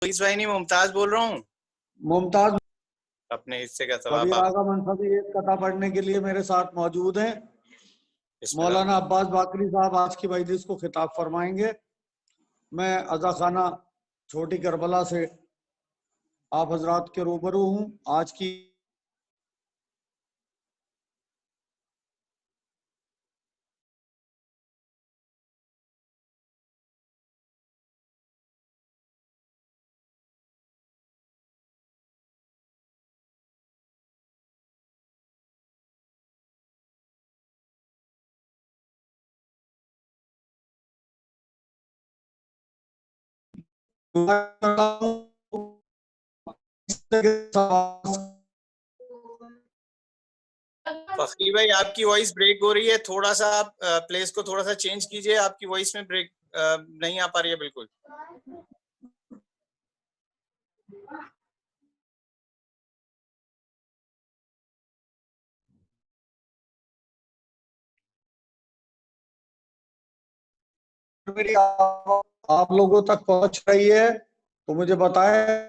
इस भाई नहीं, मुमताज बोल रहा हूँ। मुमताज अपने हिस्से का सवाब कबीर आगा मंसबी एक कथा पढ़ने के लिए मेरे साथ मौजूद हैं। बिस्मिल्लाह। मौलाना अब्बास बाकरी साहब आज की मजलिस को खिताब फरमाएंगे। मैं अज़ा खाना छोटी करबला से आप हजरात के रूबरू हूँ। आज की फखरी भाई, आपकी वॉइस ब्रेक हो रही है, थोड़ा सा आप प्लेस को थोड़ा सा चेंज कीजिए। आपकी वॉइस में ब्रेक नहीं आ पा रही है बिल्कुल। मेरी आप लोगों तक पहुंच रही है तो मुझे बताएं।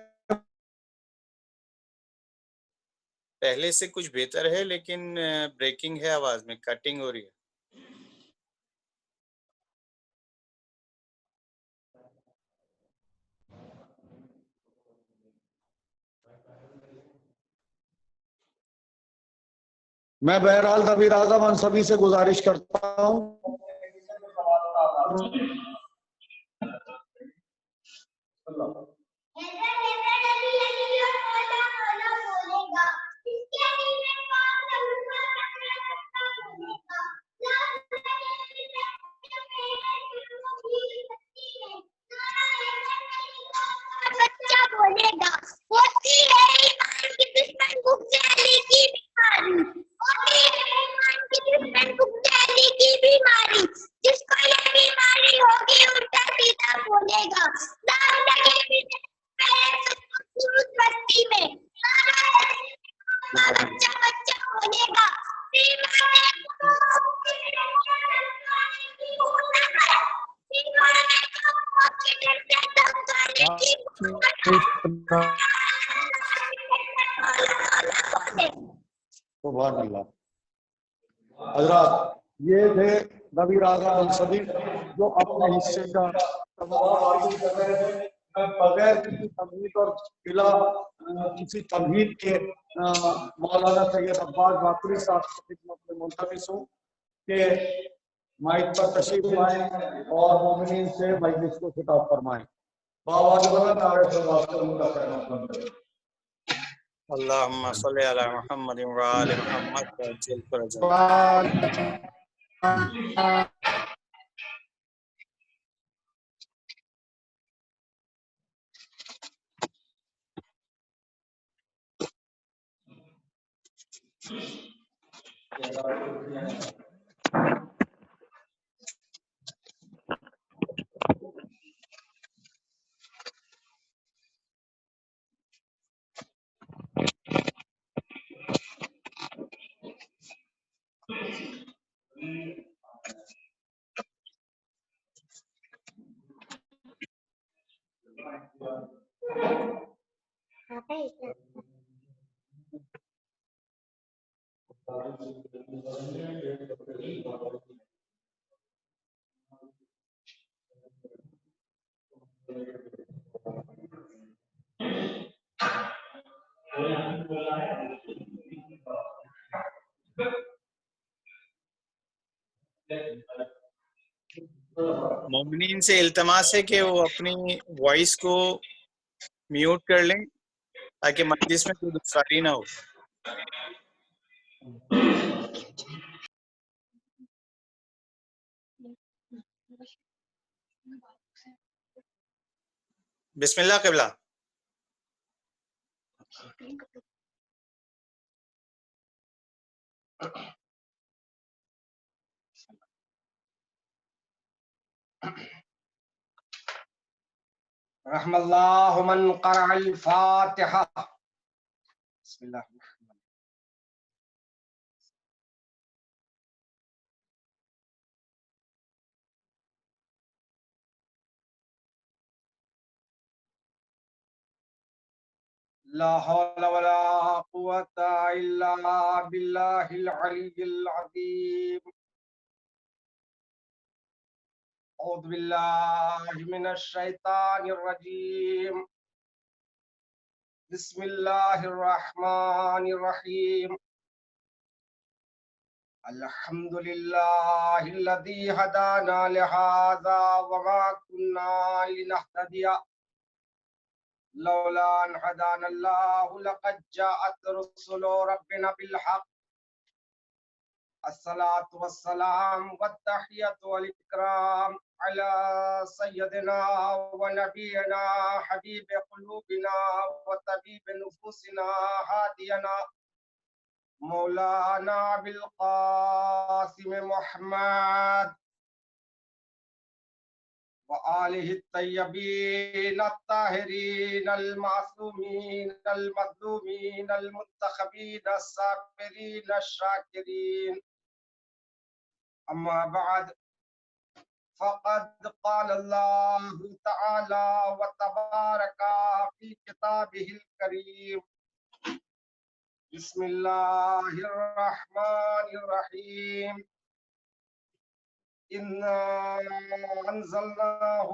पहले से कुछ बेहतर है, लेकिन ब्रेकिंग है, आवाज में कटिंग हो रही है। मैं बहरहाल कबीर आगा मंसबी से गुजारिश करता हूँ बच्चा बोलेगा होती है ईमान की दुश्मन गुब्बारे की बीमारी, होती है ईमान की दुश्मन गुब्बारे की बीमारी। जिसको ये बीमारी होगी उल्टा सीधा बोलेगा, दाम लगे भी खूबसूरत बस्ती में। बच्चा बच्चा बोलेगा सुभान अल्लाह। हजरात, ये थे कबीर आगा मंसबी जो अपने हिस्से का बगैर किसी तमहीद और बिला किसी तमहीद के मौलाना सैयद अब्बास बाकरी साहब की खिदमत में मुंतकिस हूँ कि माइक पर तशरीफ लाएं और मोमिनीन से मजलिस को खिताब फरमाएं। अल्लाहुम्मा सल्ली अला मुहम्मद व आले मुहम्मद वअज्जिल फरजहum। मोमिनीन से इल्तमास है कि वो अपनी वॉइस को म्यूट कर लें ताकि मजलिस में कोई दुश्वारी ना हो। बिस्मिल्लाह क़िबला। रहमल्लाहु मन क़रअल फातिहा। बिस्मिल्लाह। لا حول ولا قوة إلا بالله العلي العظيم. أعوذ بالله من الشيطان الرجيم. بسم الله الرحمن الرحيم. الحمد لله الذي هدانا لهذا وما كنا لنهتدي لولا أن هدانا الله لقد جاءت رسل ربنا بالحق. الصلاة والسلام والتحية والإكرام على سيدنا ونبينا حبيب قلوبنا وطبيب نفوسنا هادينا مولانا بالقاسم محمد وآله الطيبين الطاهرين المعصومين المظلومين المنتخبين الصابرين الشاكرين. أما بعد فقد قال الله تعالى وتبارك في كتابه الكريم. بسم الله الرحمن الرحيم. إنا أنزلناه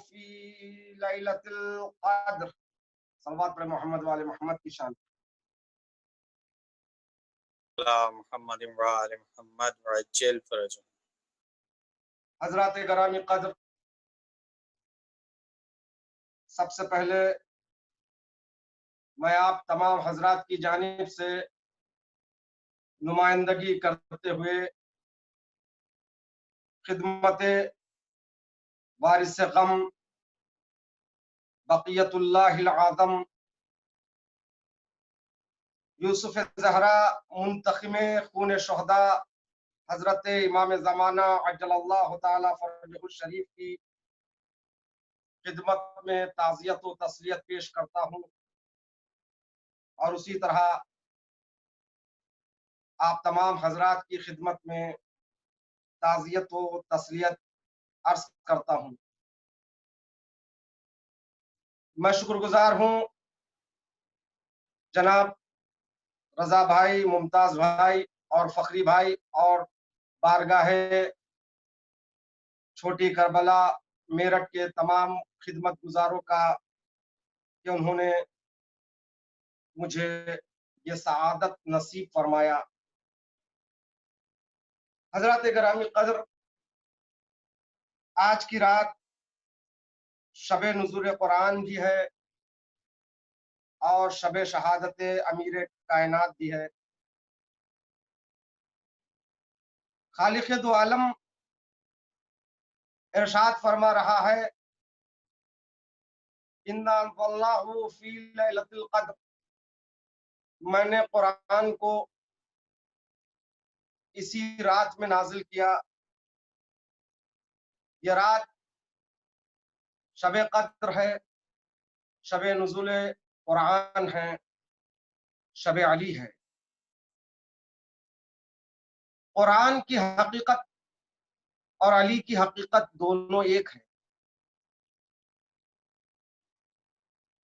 في ليلة القدر. صلوات پر محمد وآل محمد کی شان. محمد وآل محمد وعجل فرجهم. حضرات گرامی قدر، سب سے پہلے میں آپ تمام حضرات کی جانب سے نمائندگی کرتے ہوئے خدمت وارث غم بقیت اللہ العظم یوسف زہرا منتخم خون شہداء حضرت امام زمانہ عجل اللہ تعالی فرجہ الشریف کی خدمت میں تعزیت و تسلیت پیش کرتا ہوں، اور اسی طرح آپ تمام حضرات کی خدمت میں تعزیت و تسلیت عرض کرتا ہوں۔ میں شکر گزار ہوں جناب رضا بھائی، ممتاز بھائی اور فخری بھائی اور بارگاہ چھوٹی کربلا میرٹھ کے تمام خدمت گزاروں کا کہ انہوں نے مجھے یہ سعادت نصیب فرمایا۔ حضرات گرامی قدر، آج کی رات شب نزول قرآن بھی ہے اور شب شہادت امیر کائنات بھی ہے۔ خالق دو عالم ارشاد فرما رہا ہے، اِنَّا أَنزَلْنَاهُ فِي لَيْلَةِ الْقَدْرِ، میں نے قرآن کو اسی رات میں نازل کیا۔ یہ رات شب قدر ہے، شب نزول قرآن ہے، شب علی ہے۔ قرآن کی حقیقت اور علی کی حقیقت دونوں ایک ہے۔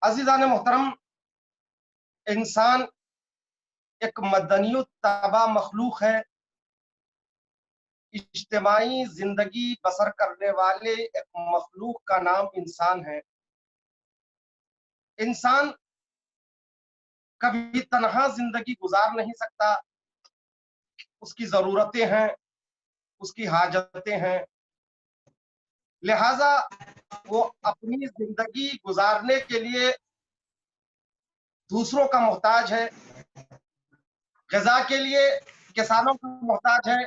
عزیزان محترم، انسان ایک مدنی الطبع مخلوق ہے، اجتماعی زندگی بسر کرنے والے ایک مخلوق کا نام انسان ہے۔ انسان کبھی تنہا زندگی گزار نہیں سکتا، اس کی ضرورتیں ہیں، اس کی حاجتیں ہیں، لہذا وہ اپنی زندگی گزارنے کے لیے دوسروں کا محتاج ہے، غذا کے لیے کسانوں کا محتاج ہے،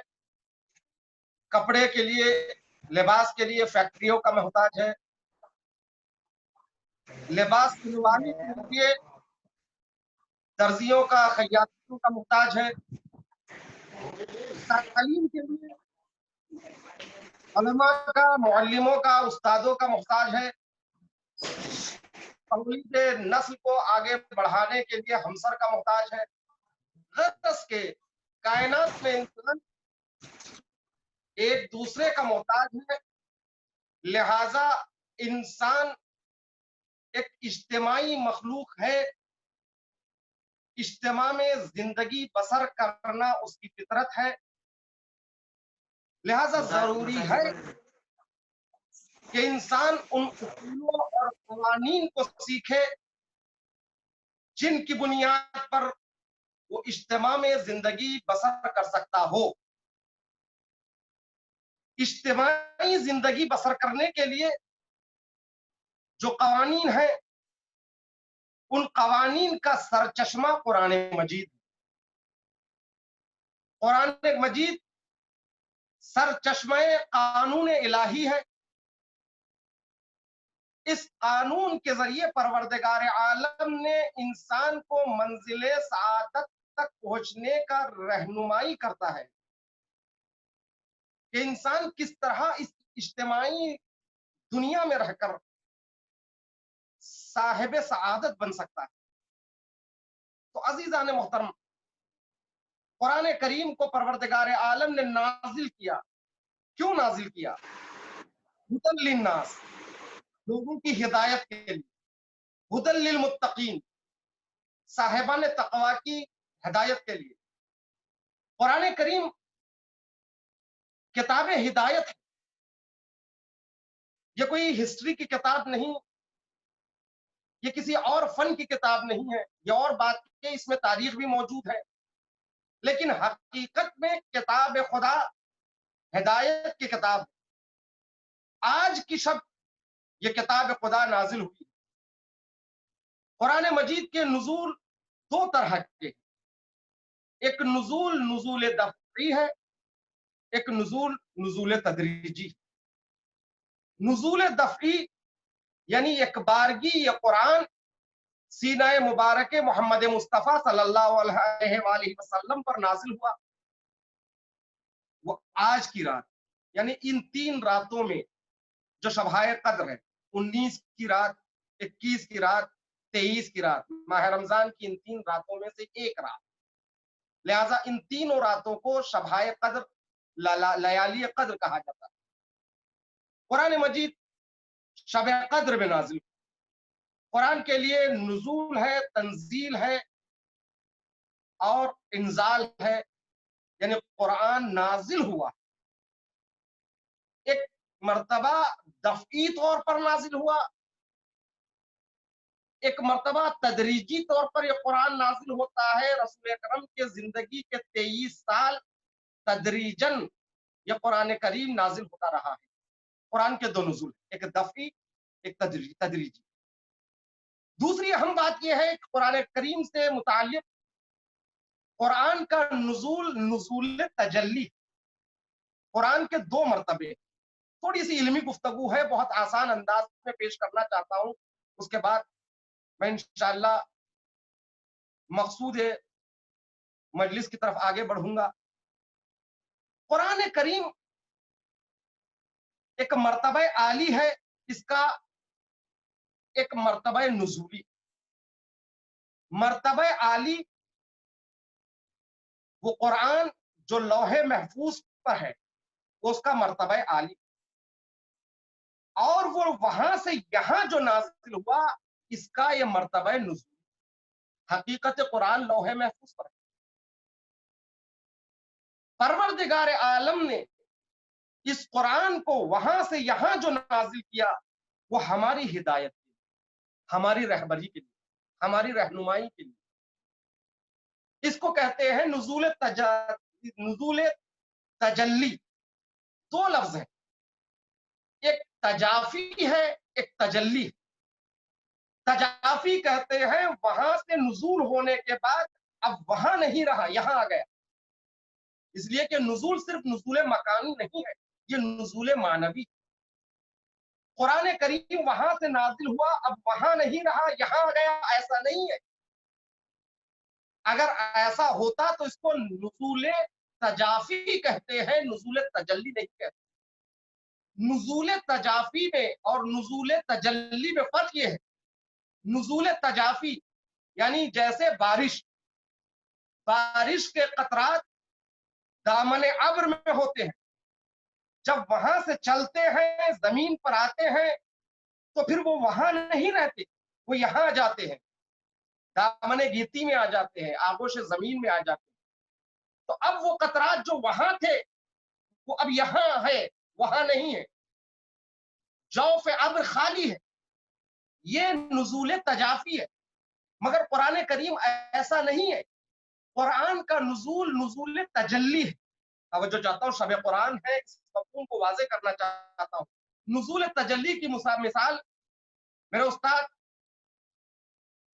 کپڑے کے لیے، لباس کے لیے فیکٹریوں کا محتاج ہے، لباس سلوانے کے لیے درزیوں کا، خیاطوں کا محتاج ہے، تعلیم کے لیے علماء کا، معلموں کا، استادوں کا محتاج ہے، تولید نسل کو آگے بڑھانے کے لیے ہمسر کا محتاج ہے۔ غرض کے کائنات میں انسان ایک دوسرے کا محتاج ہے، لہذا انسان ایک اجتماعی مخلوق ہے، इज्तिमा में जिंदगी बसर करना उसकी फितरत है, लिहाजा जरूरी है कि इंसान उन उसूलों और कवानीन को सीखे जिनकी बुनियाद पर वो इज्तिमा में जिंदगी बसर कर सकता हो। इज्तिमाई जिंदगी बसर करने के लिए जो कवानीन है, उन कवानीन का सरचश्मा कुरान मजीद। कुरान मजीद सरचश्मा कानून इलाही है। इस कानून के जरिए परवरदिगार आलम ने इंसान को मंजिले सआदत तक पहुंचने का रहनुमाई करता है कि इंसान किस तरह इस इज्तिमाई दुनिया में रहकर साहिब सआदत बन सकता है। तो अजीजान मोहतरम, कुरान करीम को परवरदिगार आलम ने नाजिल किया। क्यों नाजिल किया? हुदल लिन्नास, लोगों की हिदायत के लिए, हुदल लिल मुत्तकीन, साहिबान तकवा की हिदायत के लिए। कुरान करीम किताब हिदायत है, ये कोई हिस्ट्री की किताब नहीं, ये किसी और फन की किताब नहीं है। ये और बात के इसमें तारीख भी मौजूद है, लेकिन हकीकत में किताब खुदा हिदायत की किताब है। आज की शब ये किताब खुदा नाजिल हुई। कुरान मजीद के नुज़ूल दो तरह के, एक नुज़ूल नुज़ूल दफ़ई है, एक नुज़ूल नुज़ूल तदरीजी। नुज़ूल दफ़ई यानी एक बारगी ये कुरान सीनाए मुबारक मोहम्मद मुस्तफ़ा सल्लल्लाहु अलैहि वसल्लम पर नाजिल हुआ। वो आज की रात, यानी इन 3 रातों में जो शबाए कद्र है, 19 की रात, 21 की रात, 23 की रात, माह रमजान की इन 3 रातों में से एक रात। लिहाजा इन तीनों रातों को शबाए कद्र, लयाली कद्र कहा जाता है। कुरान मजीद शब कद्र में नाजिल। कुरान के लिए नुज़ूल है, तंजील है और इंजाल है, यानी कुरान नाजिल हुआ। एक मर्तबा दफ़ई तौर पर नाजिल हुआ, एक मर्तबा तदरीजी तौर पर यह कुरान नाजिल होता है। रसूल अकरम के जिंदगी के 23 साल तदरीजन यह कुरान करीम नाजिल होता रहा है। कुरान के 2 नुज़ूल, एक दफ़ई, एक तदरीजी। दूसरी अहम बात यह है कि कुरान करीम से मुताल्लिक कुरान का नुज़ूल नुज़ूल तजल्ली। कुरान के 2 मर्तबे। थोड़ी सी इल्मी गुफ्तगू है, बहुत आसान अंदाज में पेश करना चाहता हूं, उसके बाद मैं इंशाअल्लाह मकसूद मजलिस की तरफ आगे बढ़ूंगा। कुरान करीम एक मर्तबा आली है, इसका एक मर्तबा नुज़ूली। मर्तबा आली वो कुरान जो लौहे महफूज पर है, वो उसका मर्तबा आली, और वो वहां से यहां जो नाज़िल हुआ, इसका ये मर्तबा नुज़ूल। हकीकत कुरान लौहे महफूज पर है। परवरदिगार आलम ने इस कुरान को वहां से यहां जो नाजिल किया, वो हमारी हिदायत के लिए, हमारी रहबरी के लिए, हमारी रहनुमाई के लिए। इसको कहते हैं नुज़ूल तजल्ली। 2 लफ्ज है, एक तजाफी है, एक तजल्ली। तजाफी कहते हैं वहां से नुज़ूल होने के बाद अब वहां नहीं रहा, यहां आ गया। इसलिए कि नुज़ूल सिर्फ नुज़ूल मकानी नहीं है, ये नुज़ूल मानवी। कुरान करीम वहां से नाजिल हुआ, अब वहां नहीं रहा, यहां आ गया, ऐसा नहीं है। अगर ऐसा होता तो इसको नुज़ूल तजाफी कहते हैं, नुज़ूल तजल्ली नहीं कहते। नुज़ूल तजाफी में और नुज़ूल तजल्ली में फर्क ये है, नुज़ूल तजाफी यानी जैसे बारिश के कतरात दामन अब्र में होते हैं, जब वहां से चलते हैं, जमीन पर आते हैं, तो फिर वो वहां नहीं रहते, वो यहां जाते हैं। दामने गीती में आ जाते हैं, आगोश जमीन में आ जाते हैं। तो अब वो कतरात जो वहां थे वो अब यहां है, वहां नहीं है। जौफ अब्र खाली है, ये नुज़ूल तजाफी है। मगर कुरान करीम ऐसा नहीं है। कुरान का नुज़ूल नुज़ूल तजल्ली है। अब जो चाहता हूँ शब कुरान है, इस मफ़हूम को वाज़े करना चाहता हूँ। नुज़ूल तजल्ली की मिसाल मेरे उस्ताद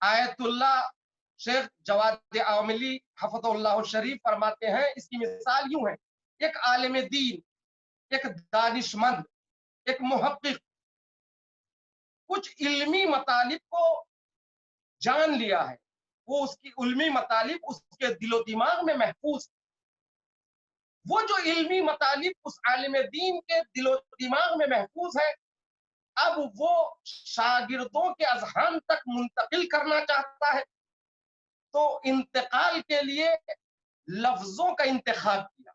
आयतुल्लाह शेख जवाद आमिली हफ़ज़हुल्लाह शरीफ फरमाते हैं, इसकी मिसाल यूं है, एक आलिम दीन, एक दानिशमंद, एक मुहक्किक कुछ इल्मी मतालिब को जान लिया है, वो उसकी इल्मी मतालिब उसके दिलो दिमाग में महफूज। वो जो इल्मी मतालिब उस आलिम दीन के दिलो दिमाग में महफूज है, अब वो शागिर्दों के अजहान तक मुंतकिल करना चाहता है। तो इंतकाल के लिए लफ्जों का इंतखाब किया,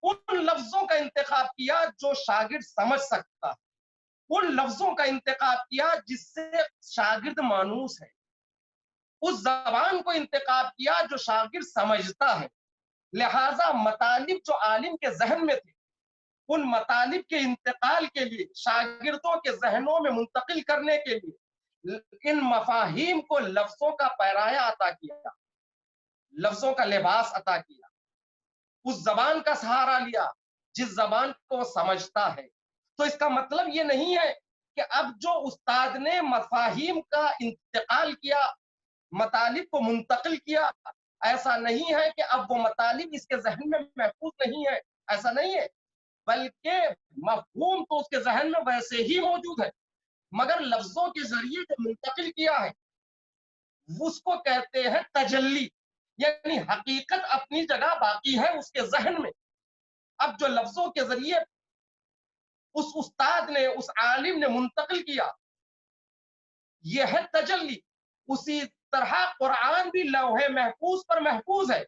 उन लफ्जों का इंतखाब किया जो शागिर्द समझ सकता है, उन लफ्जों का इंतखाब किया जिससे शागिर्द मानूस है, उस जबान को इंतखाब किया जो शागिर्द समझता है। लिहाजा मतालिब जो आलिम के जहन में थे, उन मतालिब के इंतकाल के लिए, शागिर्दों के जहनों में मुंतकिल करने के लिए इन मफाहिम को लफ्जों का पैराया अता किया, लफ्जों का लिबास अता किया, उस जबान का सहारा लिया जिस जबान को वो समझता है। तो इसका मतलब ये नहीं है कि अब जो उस्ताद ने मफाहिम का इंतकाल किया, मतालिब को मुंतकिल किया, ऐसा नहीं है कि अब वो मतालिब इसके जहन में महफूज नहीं है, ऐसा नहीं है, बल्कि मफहूम तो उसके जहन में वैसे ही मौजूद है, मगर लफ्जों के जरिए जो मुंतकिल किया है उसको कहते हैं तजल्ली, यानी हकीकत अपनी जगह बाकी है उसके जहन में। अब जो लफ्जों के जरिए उस उस्ताद ने, उस आलिम ने मुंतकिल किया, यह है तजल्ली। उसी तरह कुरान भी लौहे महफूज पर महफूज है।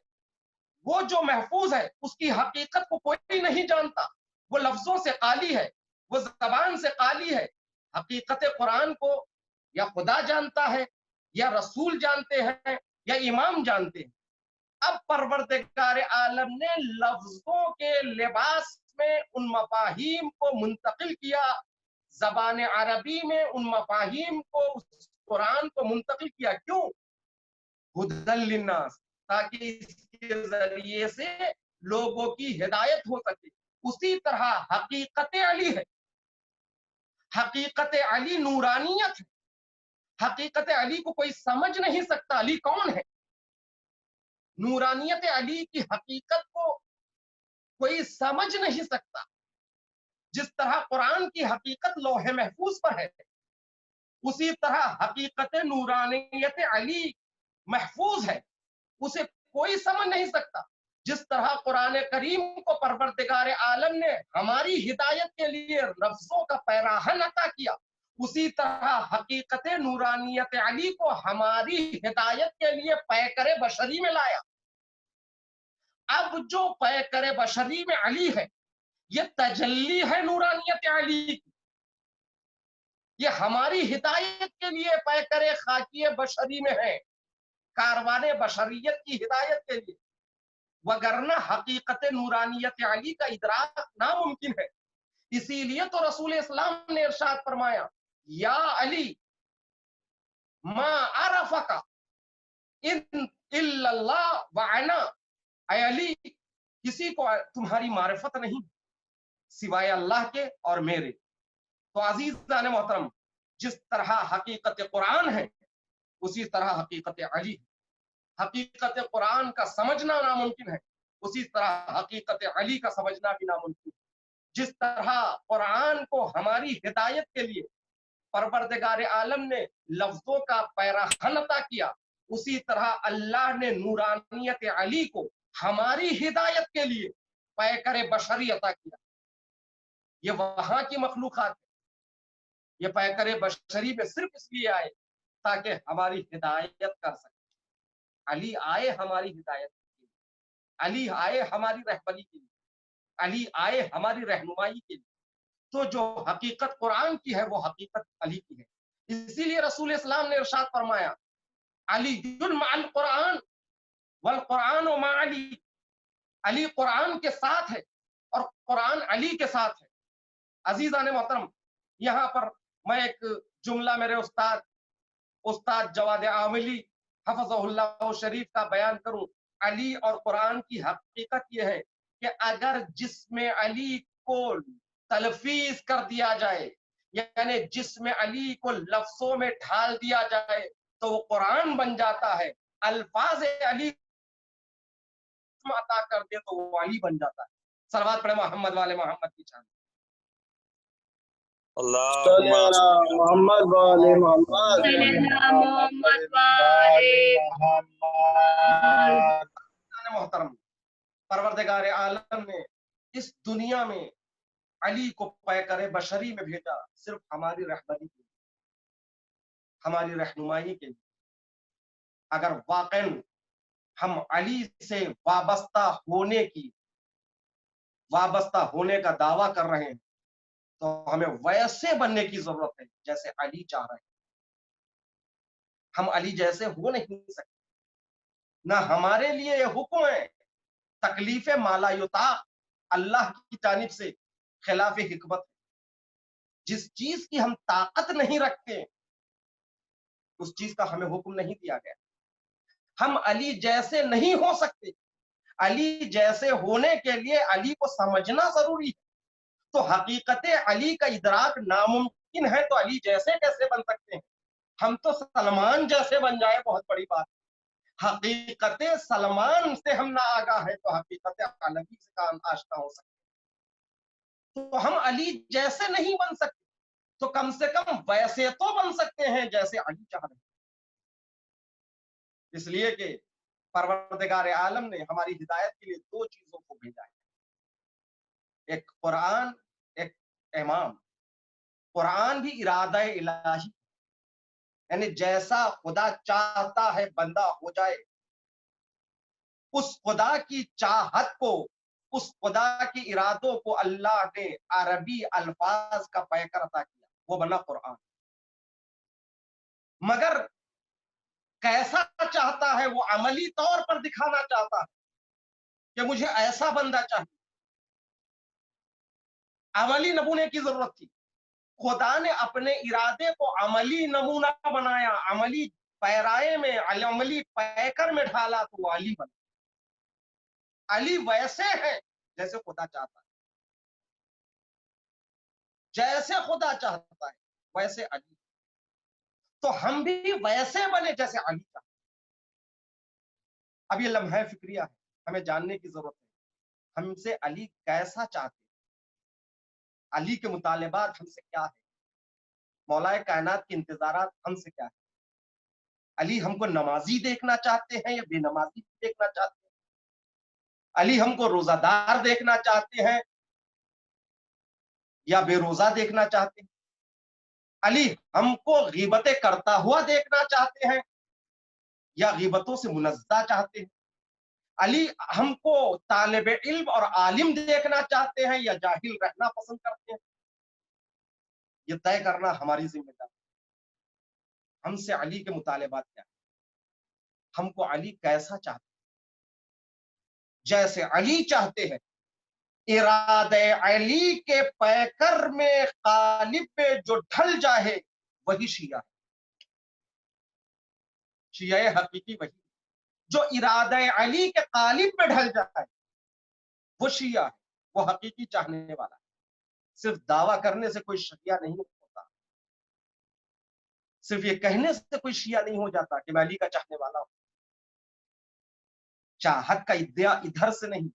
वो जो महफूज है उसकी हकीकत को कोई नहीं जानता, वो लफ्जों से खाली है, वो जबान से खाली है। हकीकत कुरान को या खुदा जानता है, या रसूल जानते हैं, या इमाम जानते हैं। अब परवरदिगार आलम ने लफ्जों के लिबास में उन मफाहिम को मुंतकिल किया, जबान अरबी में उन मफाहिम को, उस कुरान को मुंतकिल किया। क्यों? हुदल लिन्नास, ताकि इसके जरिए से लोगों की हिदायत हो सके। उसी तरह हकीकत अली है, हकीकत अली नूरानियत है। हकीकत अली को कोई समझ नहीं सकता, अली कौन है। नूरानियत अली की हकीकत को कोई समझ नहीं सकता। जिस तरह कुरान की हकीकत लौहे महफूज पर है, उसी तरह हकीकत नूरानियत अली महफूज है, उसे कोई समझ नहीं सकता। जिस तरह कुरान करीम को परवरदिगार आलम ने हमारी हिदायत के लिए लफ्जों का पैराहन अता किया, उसी तरह हकीकत नूरानियत अली को हमारी हिदायत के लिए पैकरे बशरी में लाया। अब जो पैकरे बशरी में अली है, ये तजल्ली है नूरानियत अली की। ये हमारी हिदायत के लिए पैकरे खाकिए बशरी में है, कारवाने बशरियत की हिदायत के लिए। वगरना हकीकत नूरानियत अली का इदराक नामुमकिन है। इसीलिए तो रसूल इस्लाम ने इरशाद फरमाया, या अली मा अरफका इन इल्लल्लाह व अना, ऐ अली किसी को तुम्हारी मारिफत नहीं सिवाय अल्लाह के और मेरे। तो अजीज़ान मोहतरम, जिस तरह हकीकत कुरान है, उसी तरह हकीकत अली है। हकीकत कुरान का समझना नामुमकिन है, उसी तरह हकीकत अली का समझना भी नामुमकिन है। जिस तरह कुरान को हमारी हिदायत के लिए परवरदिगार आलम ने लफ्जों का पैराहन अता किया, उसी तरह अल्लाह ने नूरानियत अली को हमारी हिदायत के लिए पैकरे बशरी अता किया। ये वहां की मखलूकात है, ये पैकरे बशरी में सिर्फ इसलिए आए ताकि हमारी हिदायत कर सके। अली आए हमारी हिदायत के लिए, अली आए हमारी रहबरी के लिए, अली आए हमारी रहनुमाई के लिए। तो जो हकीकत कुरान की है वो हकीकत अली की है। इसीलिए रसूल इस्लाम ने इरशाद फरमाया, علی مع القرآن والقرآن مع علی، علی قرآن کے ساتھ ہے اور قرآن علی کے ساتھ ہے۔ عزیزان محترم، یہاں پر میں ایک جملہ میرے استاد جواد عاملی حفظہ اللہ شریف کا بیان کروں۔ علی اور قرآن کی حقیقت یہ ہے کہ اگر جسم علی کو تلفیظ کر دیا جائے، یعنی جسم علی کو لفظوں میں ڈھال دیا جائے تو وہ قرآن بن جاتا ہے، الفاظ علی عطا کر دے تو وہ علی بن جاتا ہے۔ صلوات پڑھے محمد والے محمد کی شان۔ اللہم محمد والے محمد محترم، پروردگار عالم نے اس دنیا میں علی کو پیکر بشری میں بھیجا صرف ہماری رہبری کے لیے، ہماری رہنمائی کے لیے۔ اگر واقعا ہم علی سے وابستہ ہونے کا دعویٰ کر رہے ہیں تو ہمیں ویسے بننے کی ضرورت ہے جیسے علی چاہ رہے ہیں۔ ہم علی جیسے ہو نہیں سکتے، نہ ہمارے لیے یہ حکم ہے تکلیف مالا یطاق اللہ کی جانب سے خلاف حکمت ہے۔ جس چیز کی ہم طاقت نہیں رکھتے اس چیز کا ہمیں حکم نہیں دیا گیا۔ ہم علی جیسے نہیں ہو سکتے، علی جیسے ہونے کے لیے علی کو سمجھنا ضروری ہے۔ تو حقیقت علی کا ادراک ناممکن ہے تو علی جیسے کیسے بن سکتے ہیں؟ ہم تو سلمان جیسے بن جائے بہت بڑی بات ہے۔ حقیقت سلمان سے ہم نہ آگاہ ہے تو حقیقت عالمی سے کام آشنا ہو سکتے ہیں۔ تو ہم علی جیسے نہیں بن سکتے تو کم سے کم ویسے تو بن سکتے ہیں جیسے علی چاہ رہے ہیں۔ اس لیے کہ پروردگار عالم نے ہماری ہدایت کے لیے دو چیزوں کو بھیجا ہے، ایک قرآن، ایک امام۔ قرآن بھی ارادہ الہی، یعنی جیسا خدا چاہتا ہے بندہ ہو جائے، اس خدا کی چاہت کو، اس خدا کی ارادوں کو اللہ نے عربی الفاظ کا پیکر عطا کیا، وہ بنا قرآن۔ مگر کیسا چاہتا ہے وہ عملی طور پر دکھانا چاہتا ہے کہ مجھے ایسا بندہ چاہیے۔ عملی نمونے کی ضرورت تھی، خدا نے اپنے ارادے کو عملی نمونہ بنایا، عملی پیرائے میں، عملی پیکر میں ڈھالا تو وہ علی بنا۔ علی ویسے ہے جیسے خدا چاہتا ہے، جیسے خدا چاہتا ہے ویسے علی۔ تو ہم بھی ویسے بنے جیسے علی چاہتا ہے۔ اب یہ لمحہ فکریہ ہے، ہمیں جاننے کی ضرورت ہے ہم سے علی کیسا چاہتے ہیں، علی کے مطالبات ہم سے کیا ہے، مولا کائنات کے انتظارات ہم سے کیا ہے۔ علی ہم کو نمازی دیکھنا چاہتے ہیں یا بے نمازی دیکھنا چاہتے ہیں؟ علی ہم کو روزہ دار دیکھنا چاہتے ہیں یا بے روزہ دیکھنا چاہتے ہیں؟ علی ہم کو غیبتیں کرتا ہوا دیکھنا چاہتے ہیں یا غیبتوں سے منزہ چاہتے ہیں؟ علی ہم کو طالب علم اور عالم دیکھنا چاہتے ہیں یا جاہل رہنا پسند کرتے ہیں؟ یہ طے کرنا ہماری ذمہ داری۔ ہم سے علی کے مطالبات کیا ہیں، ہم کو علی کیسا چاہتے ہیں؟ جیسے علی چاہتے ہیں، ارادہ علی کے پیکر میں قالب میں جو ڈھل جائے وہی شیعہ ہے۔ شیعہ حقیقی وہی جو ارادہ علی کے قالب میں ڈھل جائے وہ شیعہ ہے، وہ حقیقی چاہنے والا ہے۔ صرف دعویٰ کرنے سے کوئی شیعہ نہیں ہوتا، صرف یہ کہنے سے کوئی شیعہ نہیں ہو جاتا کہ میں علی کا چاہنے والا ہوں۔ چاہت کا ادعا ادھر سے نہیں،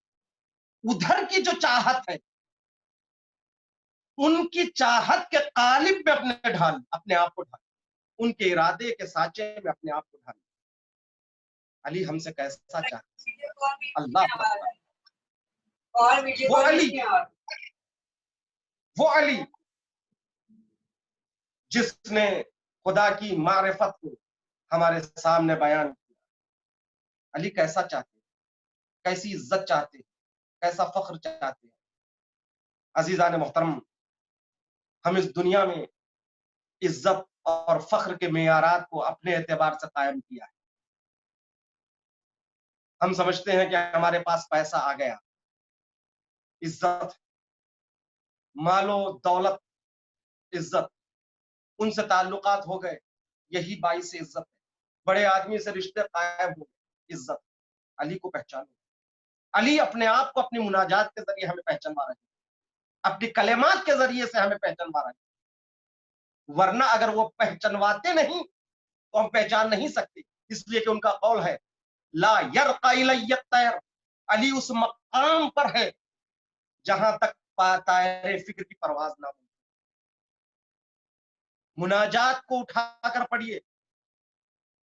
ادھر کی جو چاہت ہے ان کی چاہت کے قالب میں اپنے آپ کو ڈھال، ان کے ارادے کے سانچے میں اپنے آپ کو ڈھال۔ علی ہم سے کیسا چاہتا ہے؟ اللہ وہ علی جس نے خدا کی معرفت کو ہمارے سامنے بیان کیا۔ علی کیسا چاہتے ہیں، کیسی عزت چاہتے ہیں، کیسا فخر چاہتے ہیں؟ عزیزان محترم، ہم اس دنیا میں عزت اور فخر کے معیارات کو اپنے اعتبار سے قائم کیا ہے۔ ہم سمجھتے ہیں کہ ہمارے پاس پیسہ آ گیا، عزت، مال و دولت، عزت، ان سے تعلقات ہو گئے، یہی باعث عزت ہے، بڑے آدمی سے رشتے قائم ہو گئے، عزت۔ علی کو پہچانو، علی اپنے آپ کو اپنی مناجات کے ذریعے ہمیں پہچانوا رہے ہیں، اپنی کلمات کے ذریعے سے ہمیں پہچانوا رہے ہیں، ورنہ اگر وہ پہچانواتے نہیں تو ہم پہچان نہیں سکتے، اس لیے کہ ان کا قول ہے لا یرقی الی الطیر، علی اس مقام پر ہے جہاں تک طائر فکر کی پرواز نہ ہو۔ مناجات کو اٹھا کر پڑھیے،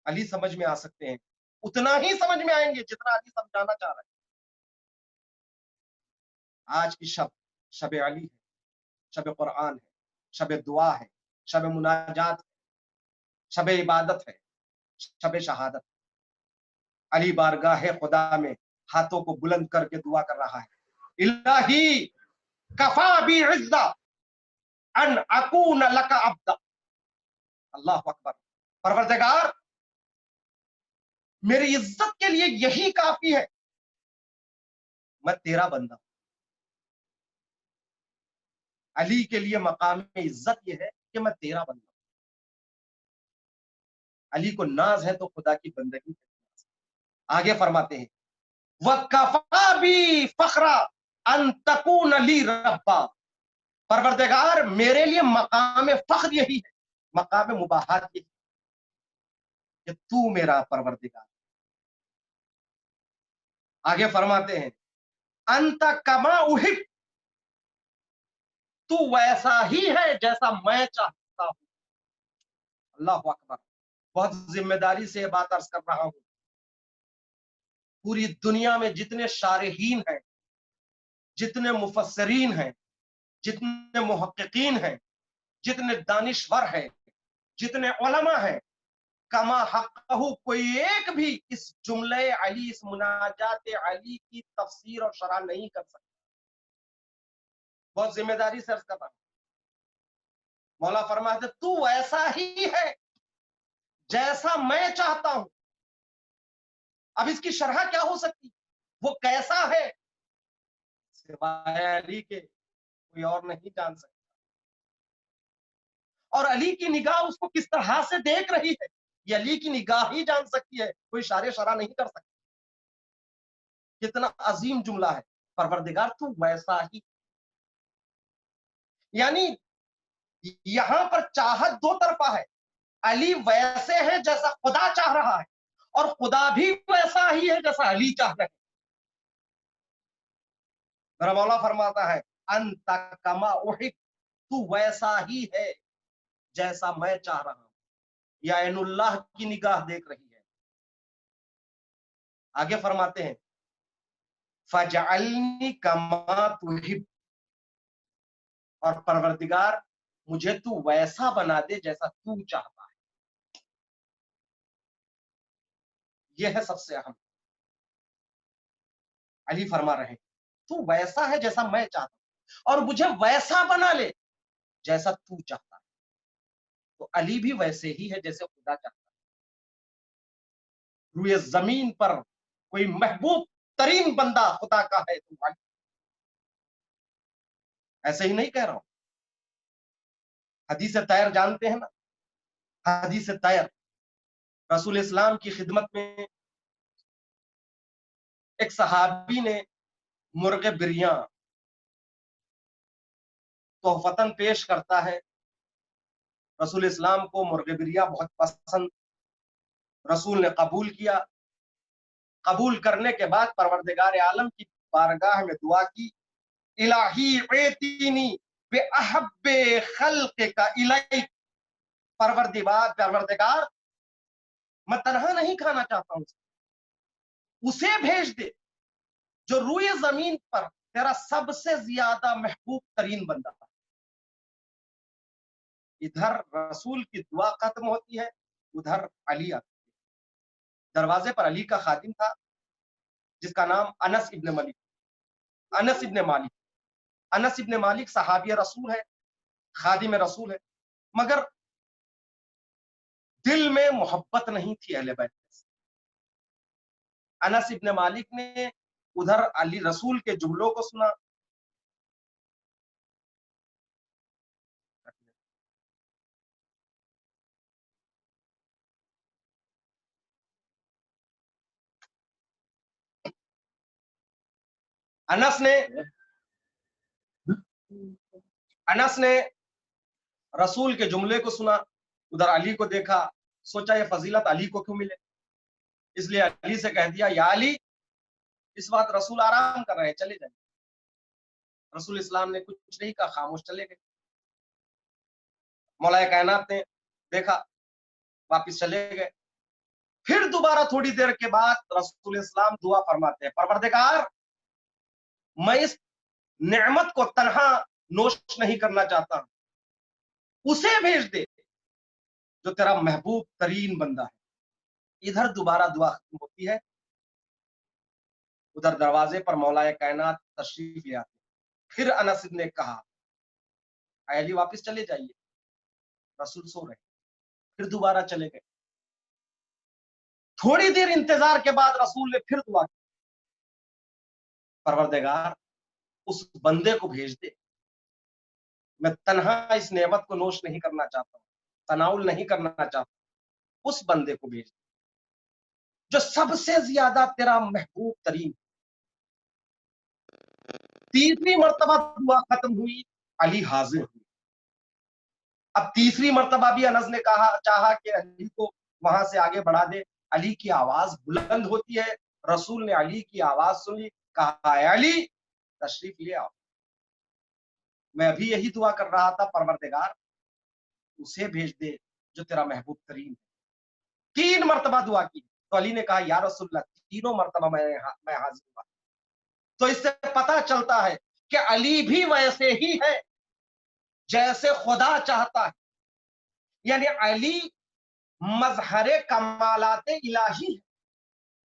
علی سمجھ میں آ سکتے ہیں، اتنا ہی سمجھ میں آئیں گے جتنا علی سمجھانا چاہ رہے ہیں۔ آج کی شب، شب علی ہے، شب قرآن ہے، شب دعا ہے، شب مناجات ہے، شب عبادت ہے، شب شہادت۔ علی بارگاہ خدا میں ہاتھوں کو بلند کر کے دعا کر رہا ہے، الہی کفا بی عزا ان اکون لک عبدا، اللہ اکبر، پروردگار میری عزت کے لیے یہی کافی ہے، میں تیرا بندہ ہوں۔ علی کے لیے مقام عزت یہ ہے کہ میں تیرا بندہ ہوں۔ علی کو ناز ہے تو خدا کی بندگی ہے۔ آگے فرماتے ہیں وَكَفَى بِي فَخْرًا أَن تَكُونَ لِي رَبًّا، پروردگار میرے لیے مقام فخر یہی ہے، مقام مباحات یہی کہ تو میرا پروردگار۔ آگے فرماتے ہیں انت کما احب، تو ویسا ہی ہے جیسا میں چاہتا ہوں۔ اللہ اکبر، بہت ذمہ داری سے یہ بات عرض کر رہا ہوں، پوری دنیا میں جتنے شارحین ہیں، جتنے مفسرین ہیں، جتنے محققین ہیں، جتنے دانشور ہیں، جتنے علماء ہیں، کما حقہ کوئی ایک بھی اس جملے علی، اس مناجات علی کی تفسیر اور شرح نہیں کر سکتا۔ بہت ذمہ داری سے عرض کر رہا ہوں۔ مولا فرماتے تو ایسا ہی ہے جیسا میں چاہتا ہوں۔ اب اس کی شرح کیا ہو سکتی، وہ کیسا ہے، سوائے علی کے کوئی اور نہیں جان سکتا، اور علی کی نگاہ اس کو کس طرح سے دیکھ رہی ہے یہ علی کی نگاہ ہی جان سکتی ہے، کوئی اشارے شرح نہیں کر سکتا۔ کتنا عظیم جملہ ہے، پروردگار تو ویسا ہی، یعنی یہاں پر چاہت دو طرفہ ہے، علی ویسے ہے جیسا خدا چاہ رہا ہے، اور خدا بھی ویسا ہی ہے جیسا علی چاہ رہے ہیں۔ میرا مولا فرماتا ہے انت کما احب، تو ویسا ہی ہے جیسا میں چاہ رہا ہوں، یا عین اللہ کی نگاہ دیکھ رہی ہے۔ آگے فرماتے ہیں فَجْعَلْنِي كَمَا تُحِبُّ، اور پروردگار مجھے تو ویسا بنا دے جیسا تو چاہتا ہے۔ یہ ہے سب سے اہم۔ علی فرما رہے تو ویسا ہے جیسا میں چاہتا ہوں، اور مجھے ویسا بنا لے جیسا تو چاہتا ہے۔ تو علی بھی ویسے ہی ہے جیسے خدا چاہتا ہے۔ روئے زمین پر کوئی محبوب ترین بندہ خدا کا ہے تو علی، ایسے ہی نہیں کہہ رہا ہوں۔ حدیث طیر جانتے ہیں نا، حدیث طیر، رسول اسلام کی خدمت میں ایک صحابی نے مرغ بریاں تحفتاً پیش کرتا ہے، رسول اسلام کو مرغ بریاں بہت پسند، رسول نے قبول کیا، قبول کرنے کے بعد پروردگار عالم کی بارگاہ میں دعا کی، الہی اعطینی بأحب خلقک الیک، پروردگار میں تنہا نہیں کھانا چاہتا ہوں، اسے بھیج دے جو روئے زمین پر تیرا سب سے زیادہ محبوب ترین بندہ۔ ادھر رسول کی دعا ختم ہوتی ہے، ادھر علی آتا ہے۔ دروازے پر علی کا خادم تھا جس کا نام انس ابن مالک، انس ابن مالک، انس ابن مالک صحابی رسول ہے، خادم رسول ہے، مگر دل میں محبت نہیں تھی اہل بیت سے۔ अनस इब्न मालिक ने उधर अली रसूल के जुमलों को सुना। अनस ने रसूल के जुमले को सुना, उधर अली को देखा, सोचा ये फजीलत अली को क्यों मिले, इसलिए अली से कह दिया या अली, इस बात रसूल आराम कर रहे हैं, चले जाइए। रसूल इस्लाम ने कुछ नहीं कहा, खामोश चले गए। मौलाए कायनात ने देखा, वापिस चले गए। फिर दोबारा थोड़ी देर के बाद रसूल इस्लाम दुआ फरमाते हैं, परवरदिगार मैं इस नेमत को तन्हा नोश नहीं करना चाहता, उसे भेज दे जो तेरा महबूब तरीन बंदा है। इधर दोबारा दुआ खत्म होती है, उधर दरवाजे पर मौलाए कायनात तशरीफ ले आते। फिर अनस ने कहा अली वापस चले जाइए, रसूल सो रहे। फिर दोबारा चले गए। थोड़ी देर इंतजार के बाद रसूल ने फिर दुआ की, परवरदिगार उस बंदे को भेज दे, मैं तन्हा इस नेमत को नोश नहीं करना चाहता हूं, तनाउल नहीं करना चाहता, उस बंदे को भेज दे जो सबसे ज्यादा तेरा महबूब तरीन। तीसरी मर्तबा दुआ खत्म हुई, अली हाजिर हुई। अब तीसरी मर्तबा भी अनस ने चाहा कि अली को वहां से आगे बढ़ा दे। अली की आवाज बुलंद होती है, रसूल ने अली की आवाज सुनी, कहा अली तशरीफ ले आओ। मैं अभी यही दुआ कर रहा था, परवरदिगार उसे भेज दे जो तेरा महबूब तरीन है। 3 मर्तबा दुआ की तो अली ने कहा या रसूलल्लाह, तीनों मर्तबा मैं हाजिर हुआ। तो इससे पता चलता है कि अली भी वैसे ही है जैसे खुदा चाहता है, यानी अली मजहरे कमालाते इलाही है,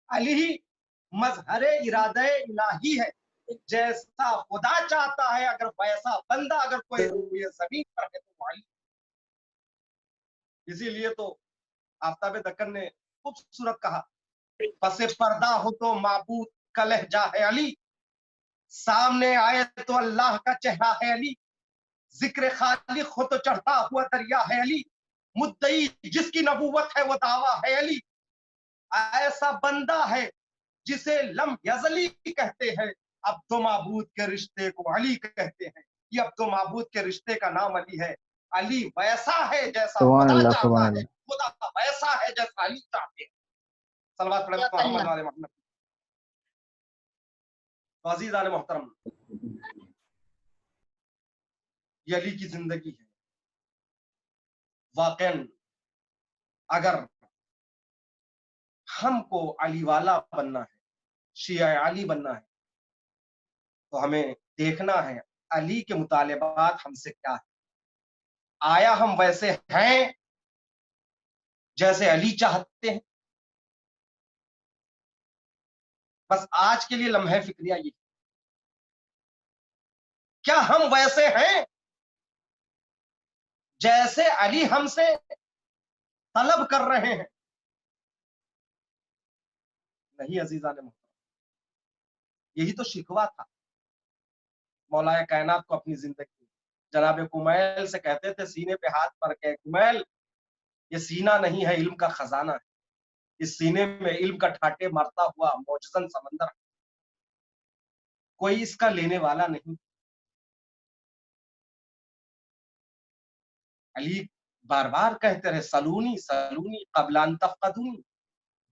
अली मजहरे इरादे इलाही है। जैसा खुदा चाहता है, अगर वैसा बंदा अगर कोई जमीन पर है तो वो अली। इसीलिए तो आफ्ताब दक्कन ने खूबसूरत कहा, पसे पर्दा हो तो माबूद का लहजा है अली, सामने आए तो अल्लाह का चेहरा है अली, जिक्र खालिक हो तो चढ़ता हुआ दरिया है अली, मुद्दई जिसकी नबूवत है वो दावा है अली। ऐसा बंदा है जिसे लम यजली कहते हैं, अब तो माबूद के रिश्ते को अली कहते हैं। ये अब तो माबूद के रिश्ते का नाम अली है। अली वैसा है जैसा खुदा चाहता है, खुदा वैसा है जैसा अली चाहते हैं। सलवात पढ़े मोहम्मद वाले मोहम्मद। तो अजीज़ान मोहतरम, ये अली की जिंदगी है। वाकई अगर हमको अली वाला बनना है, शिया अली बनना है, तो हमें देखना है अली के मुतालिबात हमसे क्या है। आया हम वैसे हैं जैसे अली चाहते हैं? बस आज के लिए लम्हे फिक्रिया ये, क्या हम वैसे हैं जैसे अली हमसे तलब कर रहे हैं? नहीं अजीज़ान मोहतरम, यही तो शिकवा था मौलाए कायनात को अपनी जिंदगी। जनाब कुमैल से कहते थे सीने पे हाथ पर के, कुमैल ये सीना नहीं है, इल्म का खजाना है, इस सीने में इल्म का ठाटे मारता हुआ मौजज़न समंदर है, कोई इसका लेने वाला नहीं। अली बार बार कहते रहे सलूनी सलूनी कबलान तफकदूनी,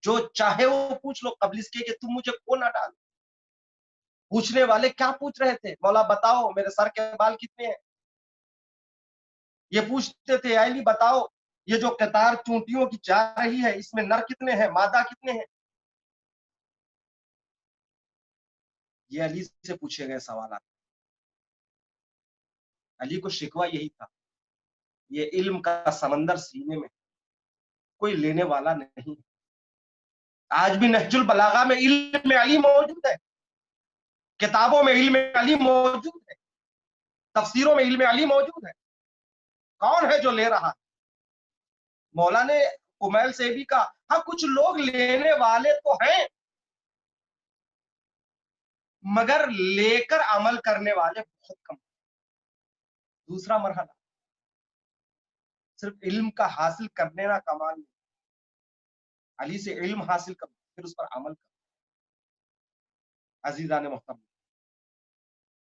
जो चाहे वो पूछ लो कबल इसके कि तुम मुझे खो ना डालो। पूछने वाले क्या पूछ रहे थे? मौला बताओ मेरे सर के बाल कितने हैं? ये पूछते थे अली बताओ ये जो कतार चूंटियों की जा रही है इसमें नर कितने हैं, मादा कितने हैं? ये अली से पूछे गए सवाल। अली को शिकवा यही था, ये इल्म का समंदर सीने में, कोई लेने वाला नहीं। आज भी नहजुल बलागा में इल्म अली मौजूद है, किताबों में इल्म अली मौजूद है, तफसीरों में इल्म अली मौजूद है। कौन है जो ले रहा है? मौला ने कुमैल से भी कहा हाँ कुछ लोग लेने वाले तो हैं, مگر لے کر عمل کرنے والے بہت کم. دوسرا مرحلہ صرف علم کا حاصل کرنے کا کمال نہیں. علی سے علم حاصل کرو پھر اس پر عمل کرو. عزیزان محترم،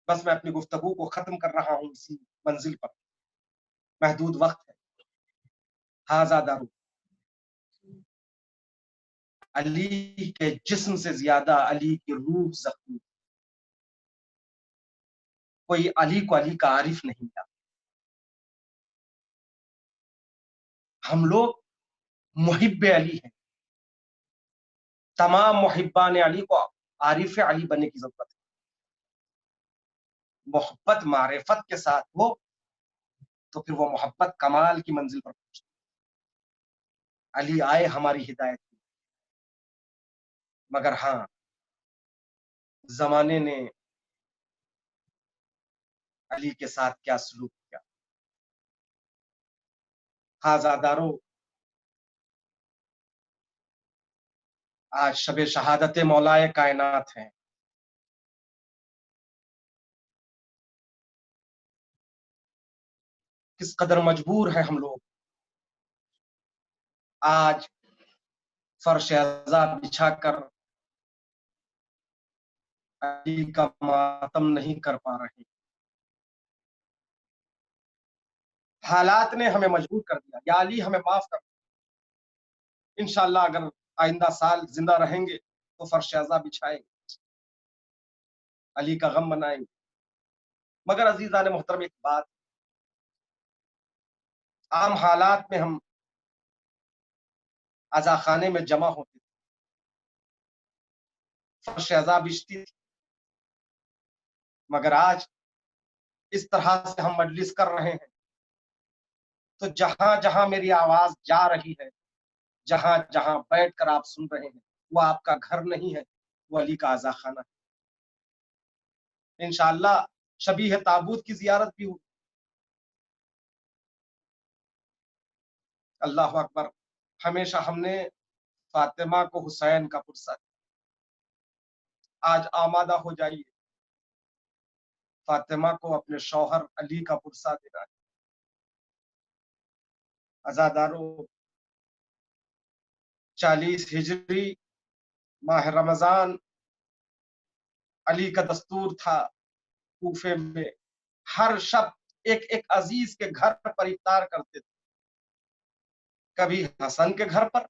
بس میں اپنی گفتگو کو ختم کر رہا ہوں اسی منزل پر. محدود وقت ہے. ہاذا دارو. علی کے جسم سے زیادہ علی کی روح زخمی. کوئی علی کو علی کا عارف نہیں تھا. ہم لوگ محب علی ہیں. تمام محبان علی کو عارف علی بننے کی ضرورت ہے. محبت معرفت کے ساتھ ہو تو پھر وہ محبت کمال کی منزل پر پہنچتی. علی آئے ہماری ہدایت کی، مگر ہاں زمانے نے علی کے ساتھ کیا سلوک کیا. ہاذا دارو. آج شب شہادت مولائے کائنات ہیں. کس قدر مجبور ہیں ہم لوگ آج فرش عذاب بچھا کر علی کا ماتم نہیں کر پا رہے. حالات نے ہمیں مجبور کر دیا. یا علی ہمیں معاف کر. انشاءاللہ اگر آئندہ سال زندہ رہیں گے تو فرش عذاب بچھائیں گے، علی کا غم منائیں گے. مگر عزیزان محترم، ایک بات، عام حالات میں ہم عزا خانے میں جمع ہوتے تھے، فرش عزا بچھتی تھی. مگر آج اس طرح سے ہم مجلس کر رہے ہیں تو جہاں جہاں میری آواز جا رہی ہے، جہاں جہاں بیٹھ کر آپ سن رہے ہیں، وہ آپ کا گھر نہیں ہے، وہ علی کا عزا خانہ ہے. انشاءاللہ شبیہ تابوت کی زیارت بھی ہوگی. اللہ اکبر. ہمیشہ ہم نے فاطمہ کو حسین کا پرسہ دیا. آج آمادہ ہو جائیے، فاطمہ کو اپنے شوہر علی کا پرسہ دینا ہے. عزادارو، 40 ہجری ماہ رمضان علی کا دستور تھا کوفے میں ہر شب ایک ایک عزیز کے گھر پر افطار کرتے تھے. کبھی حسن کے گھر پر،